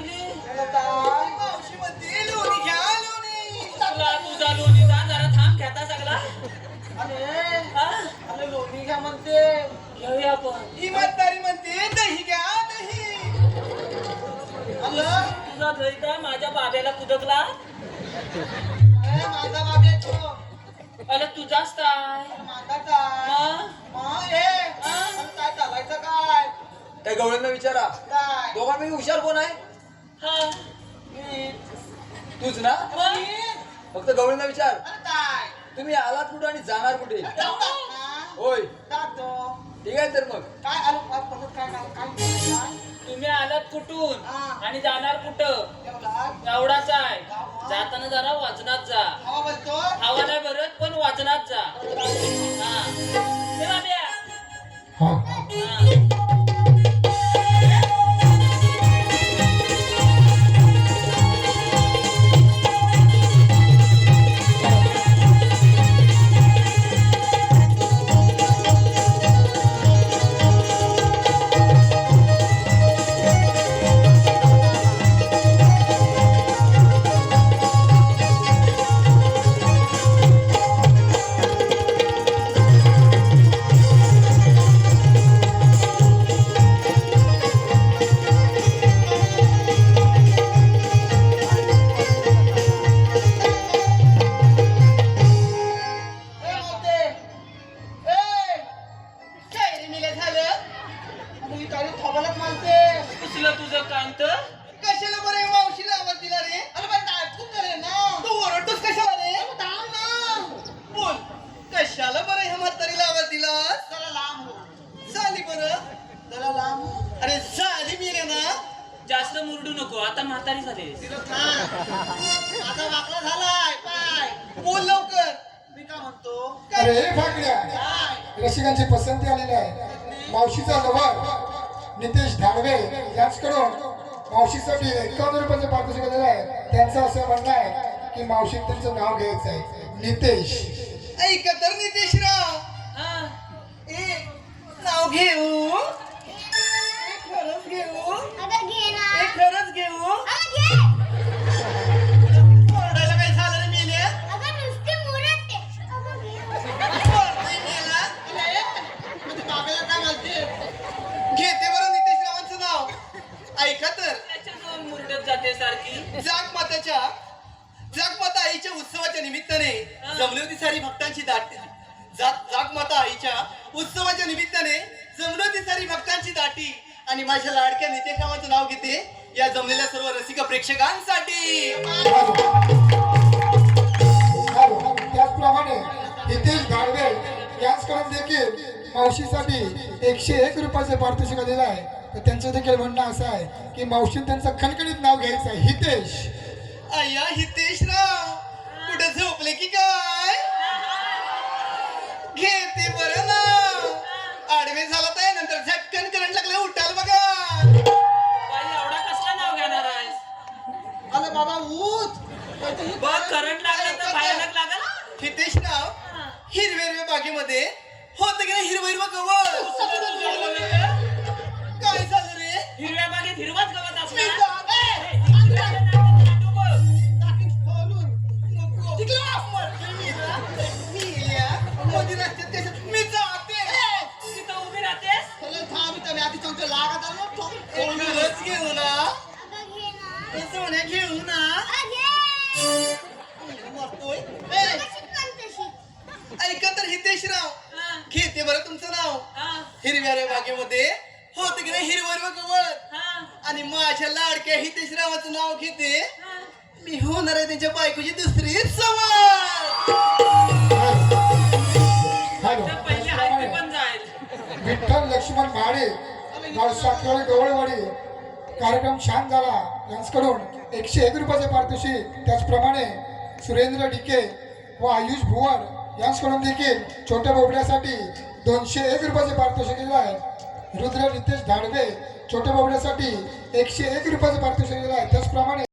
लागली. मावशी म्हणते लोणी घ्या लोणी. तुझा लोणी जा जरा थांब घेता सगळा. अरे लोणी घ्या म्हणते. घेऊया आपण. ही म्हातारी म्हणते दही घ्या दही. तुझा दही का माझ्या बाब्याला कुदकला. माझा बाबा येतो. अरे तुझाच काय माझा काय काय चालायचं काय त्या गवळ्यांना विचारा काय दोघांपैकी हुशार कोण आहे? हा तूच ना? फक्त गवळ्यांना विचार अरे काय तुम्ही आलात कुठे आणि जाणार कुठे? होय जातो ठीक आहे तर मग काय आलो काय काय तुम्ही आलात कुठून हा. आणि जाणार कुठं एवढाच आहे. जाताना जरा वाचनात जा. हवा बोलतो हवा नाही भरत पण वाचनात जा. हा हे बाब्या. हा. हा. कुठलं तुझं कांत. कशाला बरं मावशीला आवाज दिला रे अरे पण ऐकून झाले ना तू ओरडतोस कशाला रे बोल कशाला बरं ह्या म्हातारीला आवाज दिला जरा लांब हो झाली बरं जरा लांब हो. अरे झाली मी रे ना जास्त मुरडू नको आता म्हातारी झाली. आता वाकला झालाय पाय बोल लवकर मी काय म्हणतो अरे फाकड्या काय रसिकांची पसंती आलेली आहे. मावशीचा लवर नितेश धाडवे यांच्याकडून मावशीसाठी 51 रुपयाचं पारितोषिक आलेलं आहे. त्यांचं असं म्हणणं आहे की मावशी त्यांचं नाव घ्यायचं आहे नितेश. ऐका तर नितेशराव हा ए नाव घेऊ ए खरंच घेऊ ए खरंच घेऊ ओरडायला काय झालं रे मेल्या ओरडाय मेला अरे म्हणजे बाबाला काय म्हणते घेते बरं नितेशरावांचं नाव ऐका तर त्याच्याजवळ मुरडत जाते सारखी. जागमाता आईच्या उत्सवाच्या निमित्ताने जमली होती सारी भक्तांची दाटी. जागमाता आईच्या उत्सवाच्या निमित्ताने जमली होती सारी भक्तांची दाटी आणि माझ्या लाडक्या नितेशरावांचं नाव घेते या जमलेल्या सर्व रसिक प्रेक्षकांसाठी. त्याचप्रमाणे नितेश धाडवे यांच्याकडून देखील मावशीसाठी 101 रुपयाचं पारितोषिक आलेलं आहे. तर त्यांचं देखील म्हणणं असं आहे की मावशी त्यांचं खणखणीत नाव घ्यायचं आहे हितेश. अय्या हितेशराव कुठे झोपले की काय घेते बरं ना आडवे झाला तर नंतर झटकन करंट लागले उठाल बघा. बाई एवढा कसला नाव घेणार आहेस. अरे बाबा उठ बघ करंट लागला तर भयानक लागल. हितेशराव हिरवे हिरवे बागेमध्ये होत की नाही हिरवं हिरवं गवत काय झालं रे हिरव्या बागेत हिरवाच गवत मी असणार. जात- ए, हिरव्या बागेत बघ. टाकीत खोलून नको. मरते मी ना. मेल्या. मध्ये रस्त्यात त्याच्यात मी जाते तिथं उभी राहतेस. खरंच घेऊ ना सोन्या घेऊ ना मरतोय. ऐका तर हितेशराव हा, घेते बरं तुमचं नाव हा, हिरव्या रे बागेमध्ये होत की नाही हिरवं हिरवं गवत हा, आणि आणि माझ्या लाडक्या हितेशरावाचं नाव घेते हा. मी होणार आहे त्यांच्या बायकोची दुसरी सवाल. तर पहिली हायती पण जाईल. विठ्ठल लक्ष्मण भाडे गाव साखरवाडी गवळवाडी कार्यक्रम छान झाला. यांच्याकडून 101 रुपयाचे पारितोषिक. त्याचप्रमाणे सुरेंद्र डिके व आयुष भुवन यांच्याकडून देखील छोट्या बोबड्यासाठी 201 रुपयाचे पारितोषिक दिले आहे. रुद्र नितेश धाडवे छोट्या बोबड्यासाठी 101 रुपयाचे पारितोषिक दिले आहे. त्याचप्रमाणे